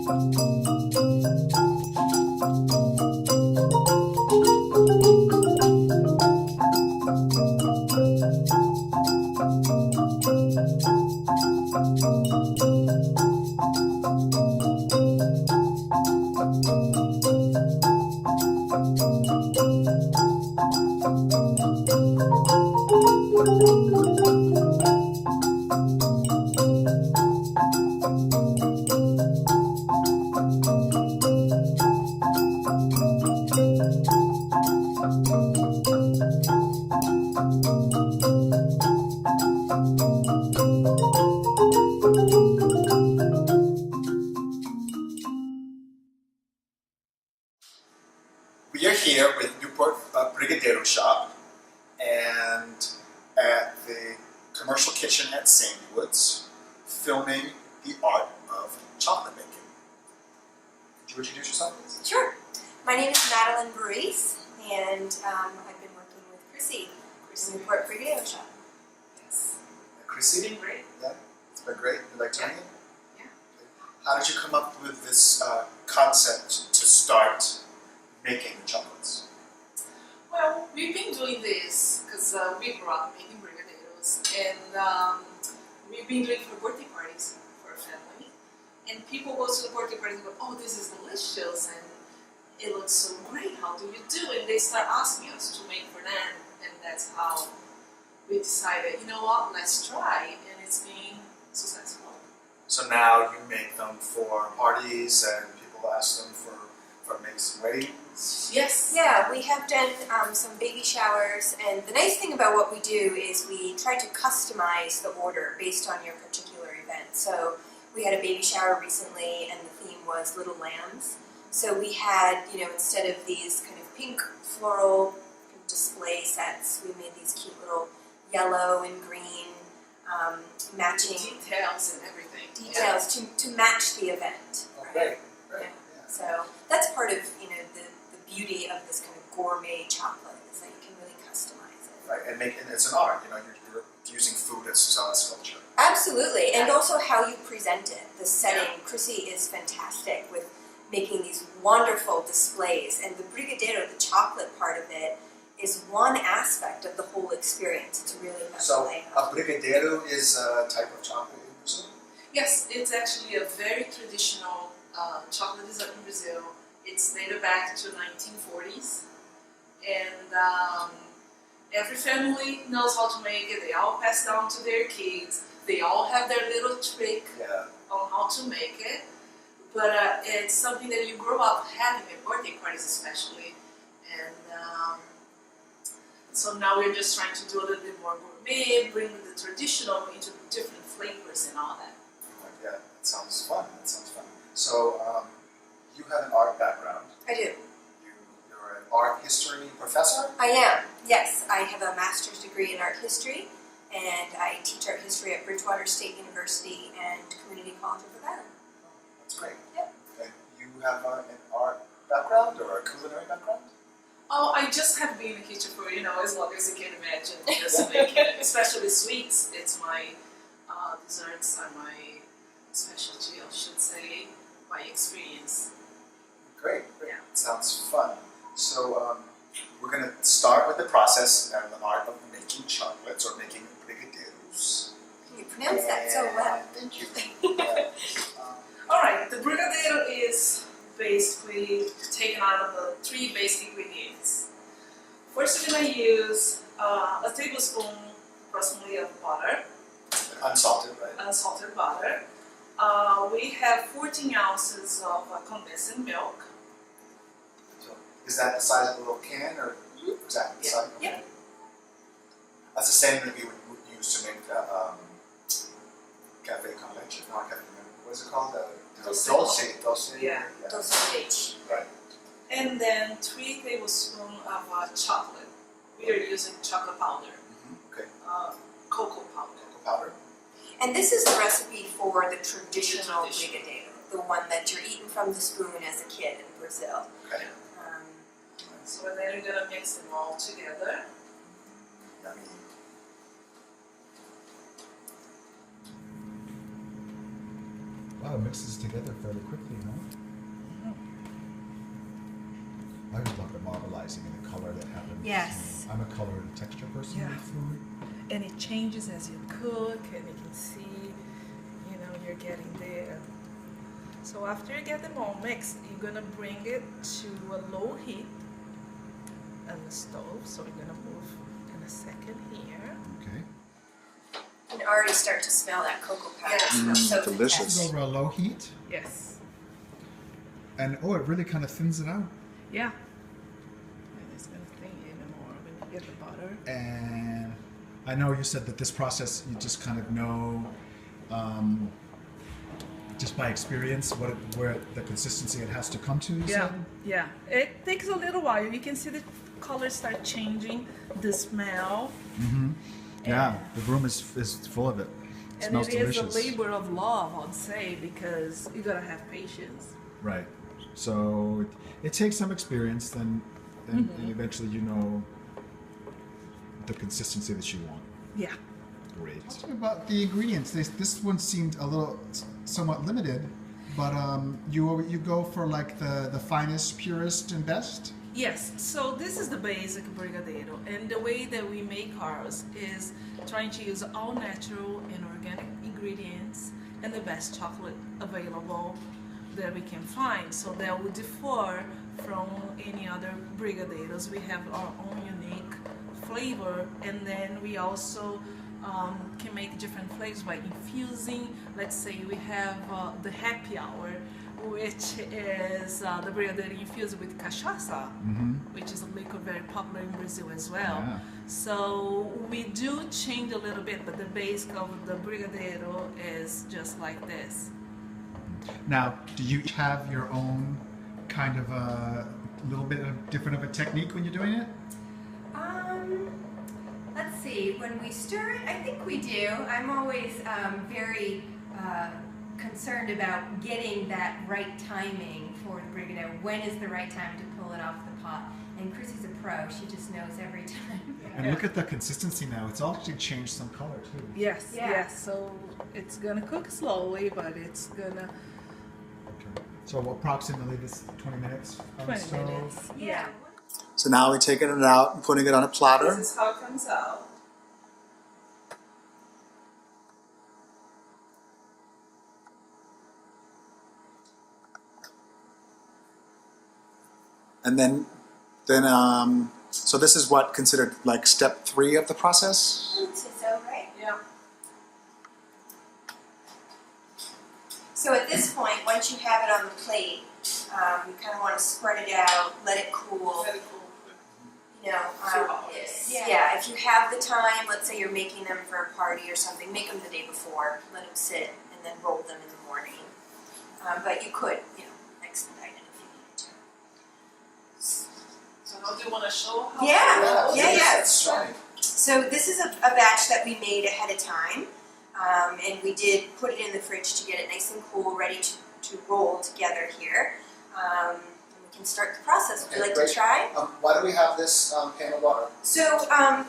We are here with Newport Brigadeiro Shop and at the commercial kitchen at Sandywoods, filming the art of chocolate making. Could you introduce yourself, please? Sure. My name is Madeline Burris, and I've been working with Chrissy in Newport Brigadeiro Shop. Yes. Chrissy? It's been great. Yeah, it's been great. You like doing it? Yeah. How did you come up with this concept to start making the chocolates? Well, we've been doing this because we grew up making brigadeiros, and we've been doing it for birthday parties for our family. And people go to the birthday parties and go, "Oh, this is delicious, and it looks so great. How do you do it?" And they start asking us to make for them, and that's how we decided, you know what, let's try, and it's been successful. So now you make them for parties and people ask them for mixed weddings? Yes. Yeah, we have done some baby showers, and the nice thing about what we do is we try to customize the order based on your particular event. So we had a baby shower recently, and the theme was Little Lambs. So we had, instead of these kind of pink floral display sets, we made these cute little yellow and green matching Details and everything. details to match the event. Oh, right? great, great. Yeah. So that's part of the beauty of this kind of gourmet chocolate is that you can really customize it. Right, and it's an art. You're using food as sculpture. Absolutely, and also how you present it. The setting, Chrissy is fantastic with making these wonderful displays, and the brigadeiro, the chocolate part of it, is one aspect of the whole experience. It's really So fascinating. a brigadeiro is a type of chocolate in Brazil? Yes, it's actually a very traditional chocolate dessert in Brazil. It's dated back to 1940s, and every family knows how to make it. They all pass down to their kids. They all have their little trick on how to make it. But it's something that you grow up having at birthday parties, especially. And so now we're just trying to do a little bit more gourmet, bring the traditional into different flavors and all that. Yeah, that sounds fun. So you have an art background. I do. You're an art history professor? I am, yes. I have a master's degree in art history, and I teach art history at Bridgewater State University and Community College of Rhode Island. That's great. Yep. And you have an art background or a culinary background? Oh, I just have been in the kitchen for, as long as you can imagine, just making, especially sweets. It's my, desserts are my specialty, I should say, my experience. Great. Yeah. Sounds fun. So we're going to start with the process and the art of making chocolates or making brigadeiros. You pronounce that so well. Thank you. Alright, the brigadeiro is basically taken out of the 3 basic ingredients. First, we're going to use a tablespoon approximately of butter. Unsalted, right? Unsalted butter. We have 14 ounces of condensed milk. So is that the size of a little can or exactly the size? Yeah. That's the same that we would use to make the cafe con leche. Not cafe, what is it called? Dulce. Yeah. Dulce de leche. Right. And then 3 tablespoons of chocolate. We are using chocolate powder. Okay. Cocoa powder. Cocoa powder. And this is the recipe for the traditional brigadeiro, the one that you're eating from the spoon as a kid in Brazil. Okay. So then we're going to mix them all together. Yummy. Wow, it mixes together fairly quickly, huh? I always love the marbleizing and the color that happens. Yes. I'm a color and texture person Yeah. with food. And it changes as you cook, and you can see, you're getting there. So after you get them all mixed, you're gonna bring it to a low heat on the stove. So we're gonna move in a second here. Okay. You can already start to smell that cocoa powder. Yeah. It smells so delicious. It's fantastic. over a low heat, Yes. and it really kind of thins it out. Yeah. And it's gonna thin even more when you get the butter. And I know you said that this process you just kind of know, just by experience, where the consistency it has to come to. You Yeah, said? yeah. It takes a little while. You can see the colors start changing, the smell. Yeah, the room is full of it. It And smells it is delicious. a labor of love, I'd say, because you gotta have patience. Right. So it takes some experience, then and eventually you know the consistency that you want. Yeah. Great. Talk about the ingredients. This one seemed a little somewhat limited, but you go for like the finest, purest, and best. Yes, so this is the basic brigadeiro, and the way that we make ours is trying to use all natural and organic ingredients and the best chocolate available that we can find, so that will differ from any other brigadeiros. We have our own unique flavor, and then we also can make different flavors by infusing. Let's say we have the happy hour, which is the brigadeiro infused with cachaça, which is a liquor very popular in Brazil as well. Yeah. So we do change a little bit, but the base of the brigadeiro is just like this. Now, do you have your own kind of a little bit of different of a technique when you're doing it? Let's see. When we stir it, I think we do. I'm always very concerned about getting that right timing for the brigadeiro. When is the right time to pull it off the pot? And Chrissy's a pro. She just knows every time. And look at the consistency now. It's actually changed some color too. Yes, Yeah. yes. So it's gonna cook slowly, but it's gonna Okay. So approximately this 20 minutes on the 20 stove. minutes. Yeah. So now we're taking it out and putting it on a platter. This is how it comes out. And then, so this is what considered like step 3 of the process? I'd say so, right? Yeah. So at this point, once you have it on the plate, you kind of want to spread it out, let it cool. Very cool. You know, 2 hours. yeah, if you have the time, let's say you're making them for a party or something, make them the day before, let them sit, and then roll them in the morning. But you could, expedite it if you needed to. So now do you want to show how? Yeah, yeah. That's right. So this is a batch that we made ahead of time, and we did put it in the fridge to get it nice and cool, ready to roll together here. And we can start the process. Would you like to try? Why do we have this pan of water? So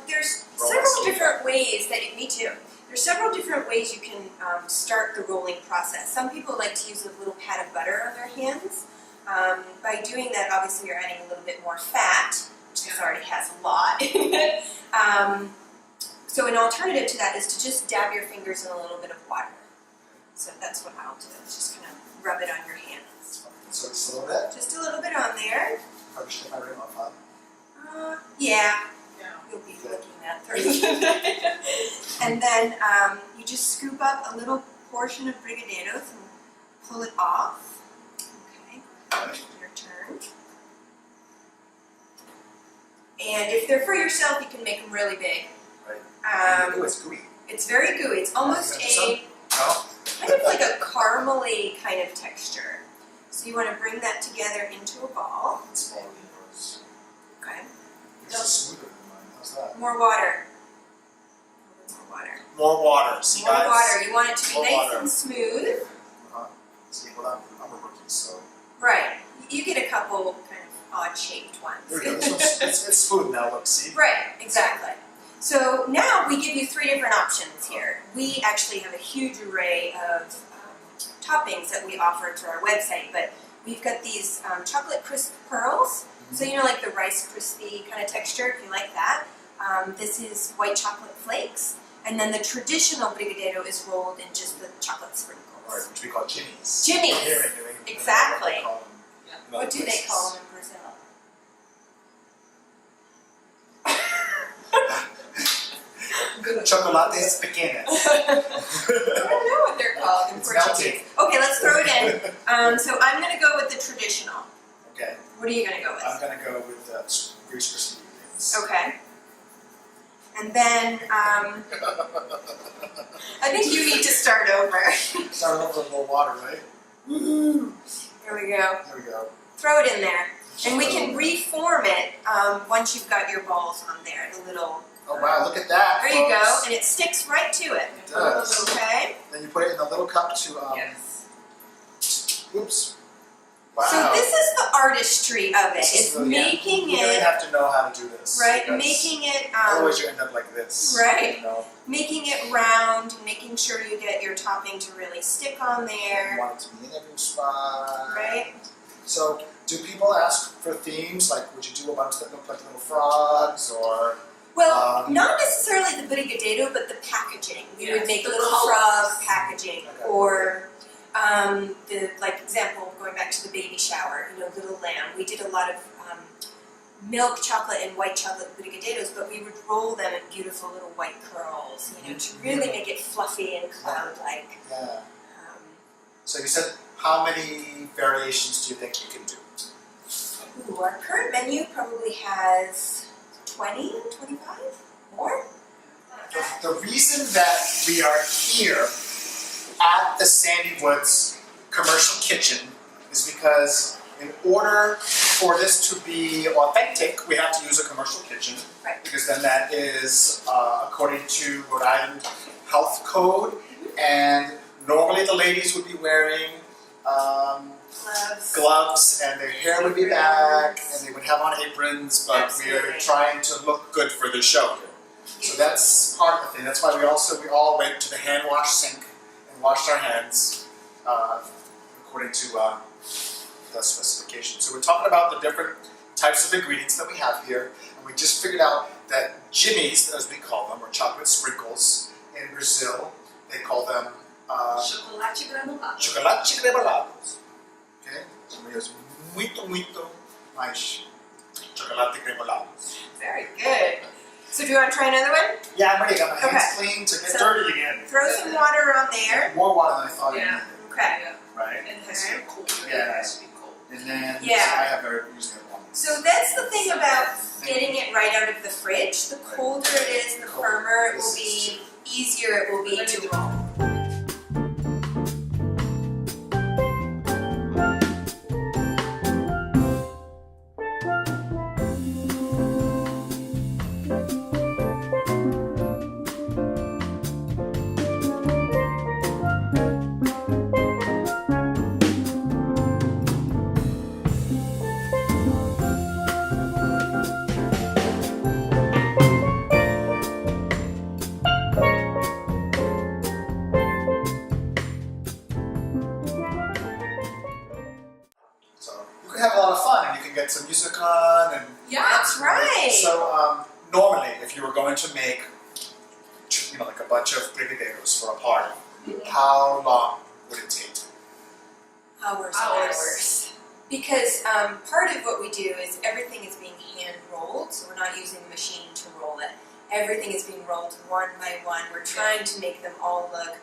there's several different ways that me too. There's several different ways you can start the rolling process. Some people like to use a little pat of butter on their hands. By doing that, obviously you're adding a little bit more fat, which it already has a lot. So an alternative to that is to just dab your fingers in a little bit of water. So that's what I'll do. Just kind of rub it on your hands. So just a little bit. Just a little bit on there. Probably should have my rim off. Yeah. Yeah. You'll be looking that through. And then you just scoop up a little portion of brigadeiros and pull it off. Okay, your turn. And if they're for yourself, you can make them really big. Right. It's gooey. It's very gooey. It's almost a No. kind of like a caramely kind of texture. So you want to bring that together into a ball. It's smaller than yours. Okay. This is smoother than mine. How's that? More water. More water. More water. See, More guys? water. You want it to be More nice water. and smooth. See, well, I'm a rookie, so. Right. You get a couple kind of odd-shaped ones. There we go. This one's, it's smooth now, look, see? Right, exactly. So now we give you 3 different options here. We actually have a huge array of toppings that we offer through our website, but we've got these chocolate crisp pearls. So you know, like the Rice Krispie kind of texture, if you like that. This is white chocolate flakes, and then the traditional brigadeiro is rolled in just the chocolate sprinkles. Or which we call jimmies. Jimmies, Here in New England, exactly. they call them in other What do they places. call them in Brazil? Chocolates pequeñas. I don't know what they're called in It's Portuguese. melting. Okay, let's throw it in. So I'm going to go with the traditional. Okay, What are you going to go with? I'm gonna go with Grease Krispie Kremes. Okay. And then I think you need to start over. Start off with a little water, right? Woohoo! There we go. There we go. Throw it in there. And we can reform it once you've got your balls on there, the little... Oh wow, look at that. There you go, folks. and it sticks right to it. It does. Okay? Then you put it in a little cup to, Yes. oops. Wow. So this is the artistry of it. This is It's the- making You really it, have to know how to do this. right, because making it, otherwise you end up like this. right. You know? making it round, making sure you get your topping to really stick on You there, want it to be in every spot. right? So, do people ask for themes? Like, would you do a bunch that look like little frogs, or Well, not necessarily the brigadeiro, but the packaging. We would Yes, make the little colors. frog packaging, Okay. or the like example going back to the baby shower. You know, little lamb. We did a lot of milk chocolate and white chocolate brigadeiros, but we would roll them in beautiful little white curls. You know, to really make it fluffy and cloud-like. yeah? Um, So you said, how many variations do you think you can do? Ooh, our current menu probably has 20, 25 more. The reason that we are here at the Sandywoods commercial kitchen is because in order for this to be authentic, we have to use a commercial kitchen. Right. Because then that is according to Rhode Island Health Code, and normally the ladies would be wearing Gloves. gloves and their hair would be back and they would have on aprons, but we're Absolutely. trying to look good for the show here. So that's part of the thing. That's why we all went to the hand wash sink and washed our hands according to the specifications. So we're talking about the different types of ingredients that we have here, and we just figured out that jimmies, as we call them, or chocolate sprinkles in Brazil, they call them Chocolate granulado. chocolate granulados. Okay? So we use muito mais chocolate granulados. Very good. So do you want to try another one? Yeah, I'm ready. Got my hands Okay. clean to get So- dirty again. Throw some water on there. More water than I thought I Yeah. needed, Okay. Yeah. right? And it has to be cold. Yeah. It has to be cold. And then Yeah. I have usually a one. So that's the thing about getting it right out of the fridge. The colder it is, the firmer it will be, easier it will be to roll. So you can have a lot of fun, and you can get some music on, and Yeah. That's right. so normally, if you were going to make, like a bunch of brigadeiros for a party, how long would it take? Hours. Because part of what we do is everything is being hand rolled, so we're not using the machine to roll it. Everything is being rolled one by one. We're trying to make them all look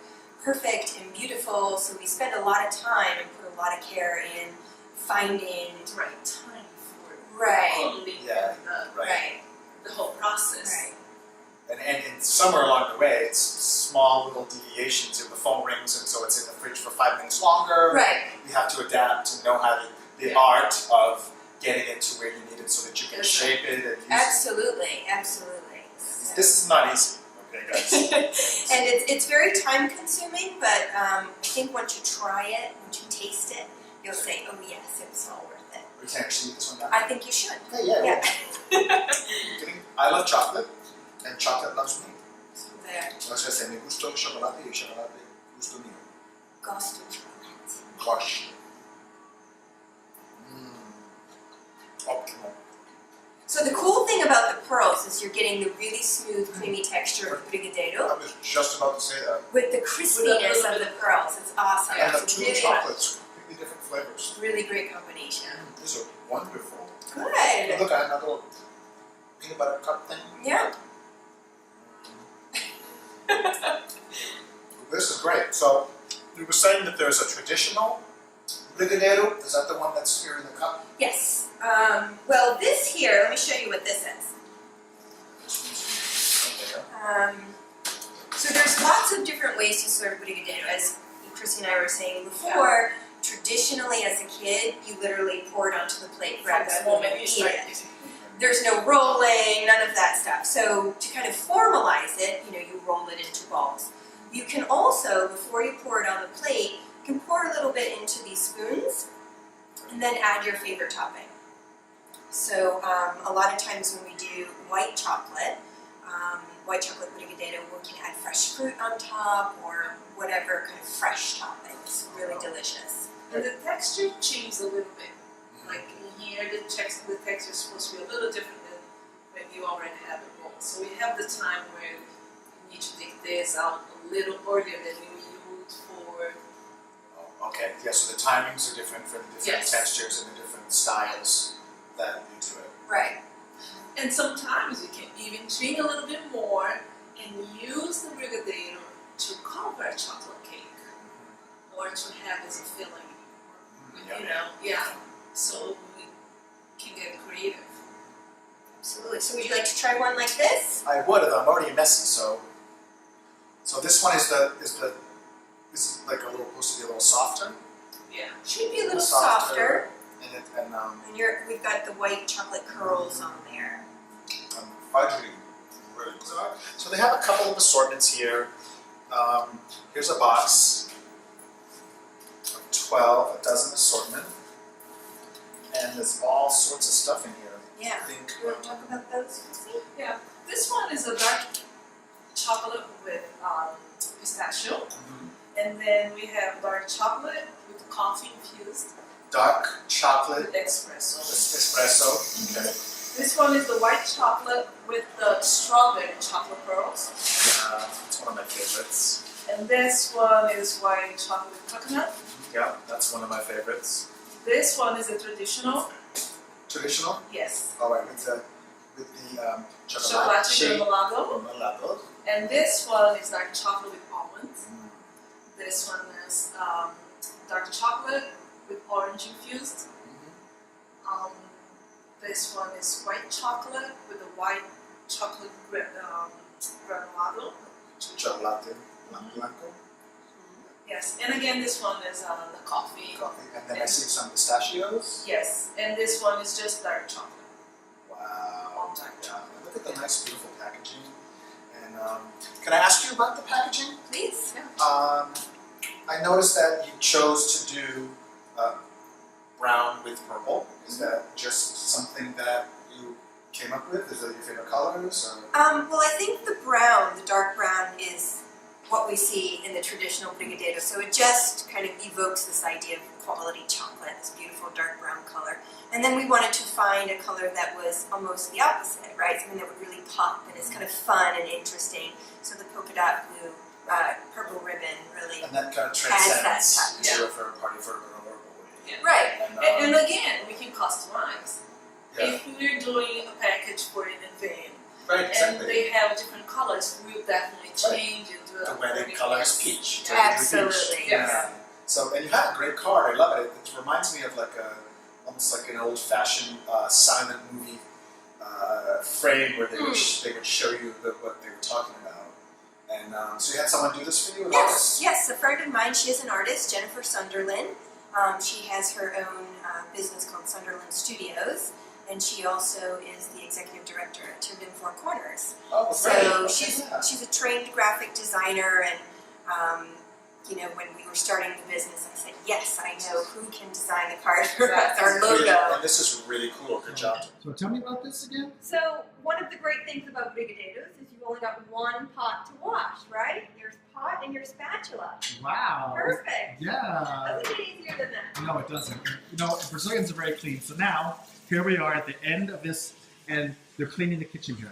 perfect and beautiful, so we spend a lot of time and put a lot of care in finding. Right time for Right. cooling Yeah. and Right. the whole process. Right. And somewhere along the way, it's small little deviations. If the phone rings, and so it's in the fridge for 5 minutes longer. Right. You have to adapt to know how the Yeah. art of getting it to where you need it, so that you can Yes. shape it and use it. Absolutely. Absolutely. This is not easy. Okay, guys. And it's very time consuming, but I think once you try it, once you taste it, you'll say, oh yes, it was all worth it. We can actually eat this one down. I think you should. Okay, yeah. Yeah. I love chocolate, and chocolate loves me. There. I was going to say, me gusto chocolate y chocolate gusto mío. Gosto de chocolate. gosh. Optimal. So the cool thing about the pearls is you're getting the really smooth, creamy texture of the Brigadeiro I was just about to say that. with the crispiness of the pearls. It's awesome. And the It's two really, chocolates, completely different flavors. really great combination. These are wonderful. Good. Look, I have a little peanut butter cup thing. Yeah. This is great. So, you were saying that there's a traditional Brigadeiro. Is that the one that's here in the cup? Yes. Well, this here, let me show you what this is. So there's lots of different ways to serve Brigadeiro. As Chrissy and I were saying before, traditionally as a kid, you literally pour it onto the plate, grab From that the moment and you eat start it. eating. There's no rolling, none of that stuff. So to kind of formalize it, you roll it into balls. You can also, before you pour it on the plate, you can pour a little bit into these spoons and then add your favorite topping. So a lot of times when we do white chocolate Brigadeiro, we can add fresh fruit on top or whatever kind of fresh topping. It's really delicious. And the texture changes a little bit. Like in here, the texture is supposed to be a little different than when you already have it rolled. So we have the time where you need to take this out a little earlier than you would for. Oh, okay. Yeah, so the timings are different for the different Yes. textures and the different styles that you do it. Right. And sometimes you can even drink a little bit more and use the Brigadeiro to cover a chocolate cake or to have as a filling. Yeah. So we can get creative. Absolutely. So would you like to try one like this? I would, I'm already messy, so this one is like a little supposed to be a little softer. Yeah. Should be a little softer. And We've got the white chocolate curls on there. fudgy, really good. So they have a couple of assortments here. Here's a box of 12, a dozen assortment, and there's all sorts of stuff in here. Yeah. I think. You want to talk about those, Chrissy? Yeah. This one is a dark chocolate with pistachio. Mhm. And then we have dark chocolate with coffee infused Dark chocolate with espresso. espresso. Okay. This one is the white chocolate with the strawberry chocolate pearls. It's one of my favorites. And this one is white chocolate with coconut. Yeah, that's one of my favorites. This one is a traditional. Traditional. Yes. All right, with the Chocolate chocolate remoulado. remoulado. And this one is dark chocolate with almonds. Mm. This one is dark chocolate with orange infused. This one is white chocolate with a white chocolate granulado. Chocolate blanco. Yes, and again this one is the coffee. Coffee. And then I see some pistachios. Yes, and this one is just dark chocolate. Wow. All dark Yeah. chocolate. Look at the nice, beautiful packaging. And can I ask you about the packaging? Please. I noticed that you chose to do brown with purple. Is that just something that you came up with? Is that your favorite colors? Or? Well, I think the brown, the dark brown, is what we see in the traditional Brigadeiro. So it just kind of evokes this idea of quality chocolate, this beautiful dark brown color. And then we wanted to find a color that was almost the opposite, right? Something that would really pop and is kind of fun and interesting. So the polka dot blue, purple ribbon really. And that kind of Has that transcends touch. into for a party for a girl or a boy. Yeah. Right. And again, we can customize. Yeah. If we're doing a package for an event Right, and exactly. they have different colors, we'll definitely change and do The wedding color is peach. Absolutely. Yes. So, and you have a great card. I love it. It reminds me of almost like an old-fashioned silent movie frame where they would show you what they were talking about. And so you had someone do this for you? Yes, a friend of mine, she is an artist, Jennifer Sunderland. She has her own business called Sunderland Studios, and she also is the executive director at Turned in Four Corners. Oh, So great. she's a trained graphic designer, and you know, when we were starting the business, I said, yes, I know who can design the card for us, Exactly. our logo. And this is really cool. Good job. So tell me about this again. So one of the great things about brigadeiros is you've only got one pot to wash, right? Your pot and your spatula. Wow. Perfect. Yeah. Doesn't get easier than that. No, it doesn't. You know, Brazilians are very clean. So now, here we are at the end of this, and they're cleaning the kitchen here.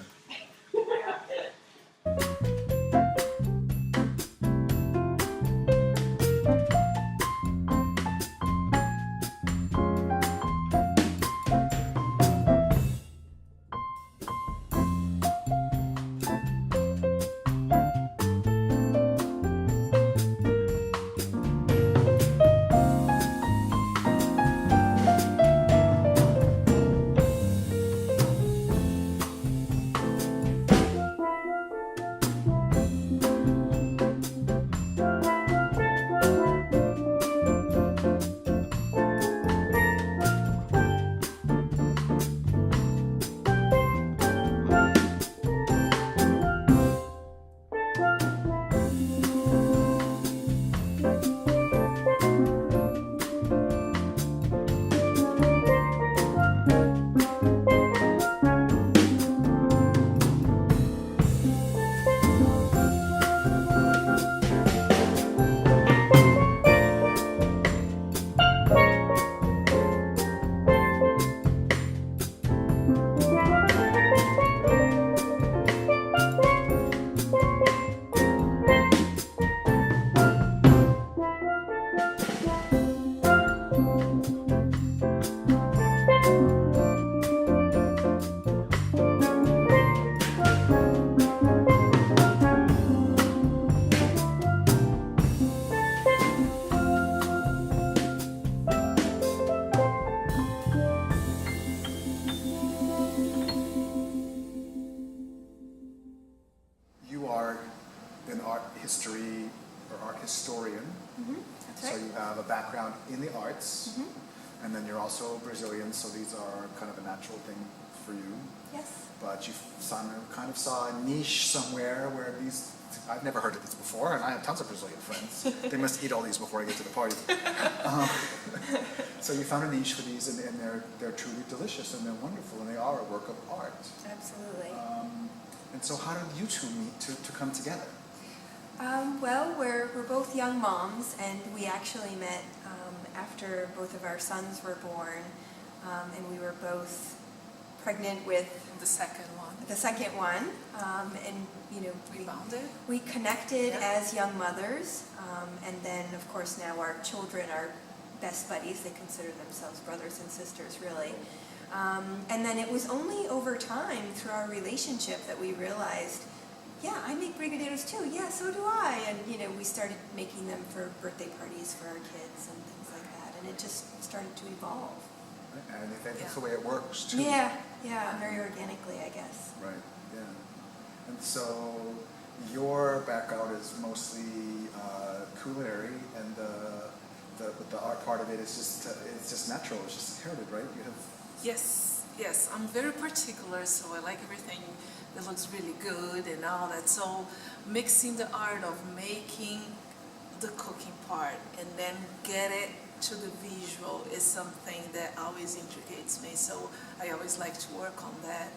You are an art history or art historian. That's So right. you have a background in the arts, and then you're also Brazilian, so these are kind of a natural thing for you. Yes. But you kind of saw a niche somewhere where these, I've never heard of this before, and I have tons of Brazilian friends. They must eat all these before I get to the party. So you found a niche for these, and they're truly delicious, and they're wonderful, and they are a work of art. Absolutely. And so how did you two meet to come together? Well, we're both young moms, and we actually met after both of our sons were born, and we were both pregnant with The second one. the second one, and you know We bonded. we connected Yeah. as young mothers, and then of course now our children are best buddies. They consider themselves brothers and sisters, really. And then it was only over time through our relationship that we realized, yeah, I make brigadeiros too. Yeah, so do I. And you know, we started making them for birthday parties for our kids and things like that, and it just started to evolve. And I think that's Yeah. the way it works too. Yeah, very organically, I guess. Right, yeah. And so your background is mostly culinary, and the art part of it is it's just natural, it's just inherited, right? You have Yes, I'm very particular, so I like everything that looks really good and all that. So mixing the art of making the cooking part and then get it to the visual is something that always intrigates me. So I always like to work on that.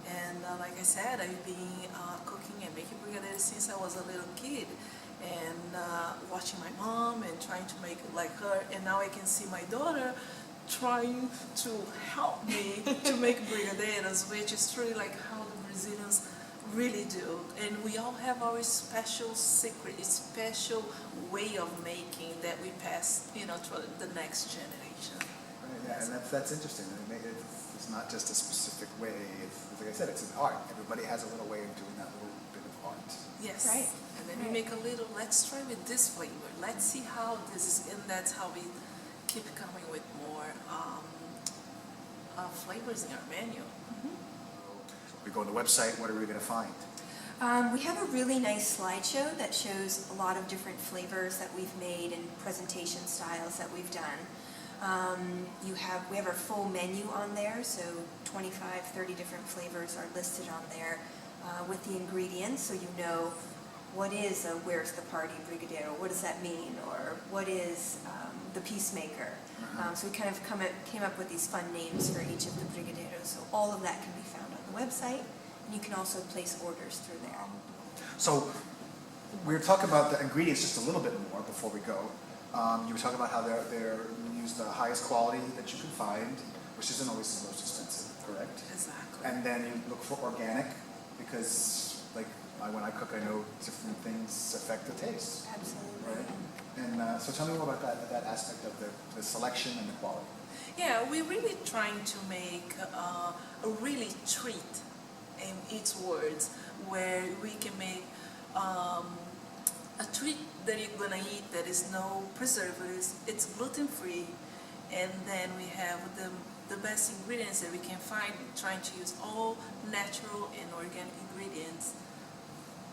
And like I said, I've been cooking and making brigadeiros since I was a little kid. And watching my mom and trying to make it like her. And now I can see my daughter trying to help me to make brigadeiros, which is truly like how the Brazilians really do. And we all have our special secret, special way of making that we pass, you know, to the next generation. right, yeah, and that's interesting. It's not just a specific way. It's, like I said, it's an art. Everybody has a little way of doing that little bit of art. Yes. Right. And then we make a little, let's try with this flavor. Let's see how this is, and that's how we keep coming with more flavors in our menu. We go on the website, what are we going to find? We have a really nice slideshow that shows a lot of different flavors that we've made and presentation styles that we've done. We have our full menu on there, so 25, 30 different flavors are listed on there with the ingredients, so you know what is a Where's the Party Brigadeiro? What does that mean? Or what is the Peacemaker? So we kind of came up with these fun names for each of the brigadeiros. So all of that can be found on the website, and you can also place orders through there. So we were talking about the ingredients just a little bit more before we go. You were talking about how they're use the highest quality that you can find, which isn't always the most expensive, correct? Exactly. And then you look for organic because, like, when I cook, I know different things affect the taste. Absolutely. Right? And so tell me more about that aspect of the selection and the quality. Yeah, we're really trying to make a really treat in its words, where we can make a treat that you're gonna eat that is no preservatives, it's gluten-free, and then we have the best ingredients that we can find, trying to use all natural and organic ingredients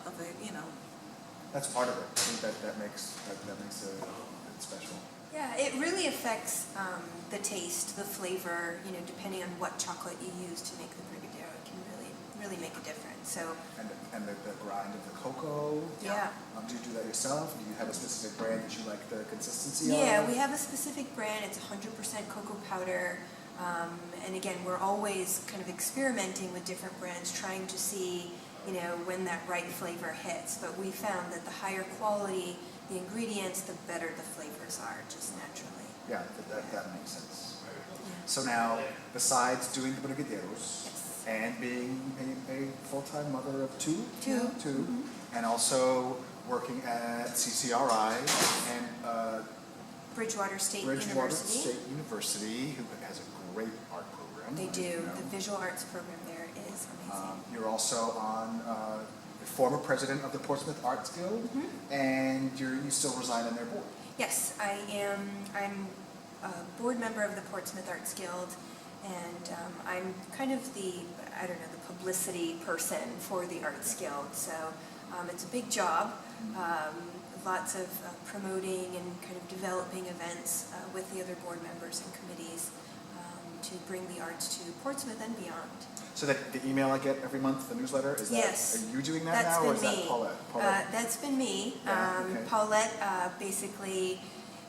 of it, you know. That's part of it. I think that makes it special. Yeah, it really affects the taste, the flavor, depending on what chocolate you use to make the brigadeiro. It can really make a difference. So, And the grind of the cocoa. yeah. Do you do that yourself? Do you have a specific brand that you like the consistency of? Yeah, we have a specific brand. It's 100% cocoa powder. And again, we're always kind of experimenting with different brands, trying to see, when that right flavor hits. But we found that the higher quality the ingredients, the better the flavors are, just naturally. Yeah, that makes sense. So now, besides doing the brigadeiros, Yes. and being a full-time mother of two, Mm-hmm. and also working at CCRI and Bridgewater State Bridgewater University. State University, who has a great art program. They right? do. You know. The visual arts program there is amazing. You're also on the former president of the Portsmouth Arts Guild, and you still reside on their board. Yes, I am. I'm a board member of the Portsmouth Arts Guild, and I'm kind of the publicity person for the Arts Guild. So it's a big job. Lots of promoting and kind of developing events with the other board members and committees to bring the arts to Portsmouth and beyond. So that the email I get every month, the newsletter, is that, Yes. are you doing that That's now, or is been that me. Paulette? That's been me. Yeah, okay. Paulette basically,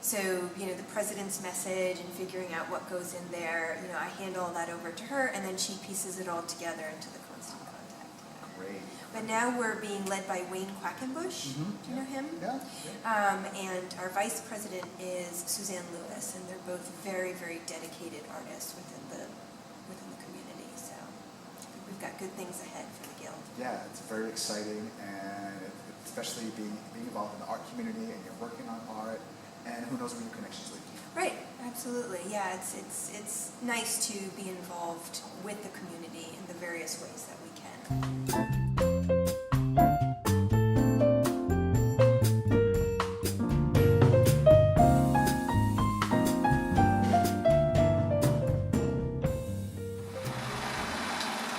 so, the president's message and figuring out what goes in there, I hand all that over to her, and then she pieces it all together into the constant contact. Great. But now we're being led by Wayne Quackenbush. Mhm. Do you know him? Yeah. And our vice president is Suzanne Lewis, and they're both very, very dedicated artists within the community. So we've got good things ahead for the guild. Yeah, it's very exciting, and especially being involved in the art community, and you're working on art, and who knows where your connections lead you. Right, absolutely. Yeah, it's nice to be involved with the community in the various ways that we can.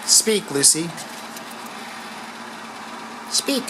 Speak, Lucy. Speak.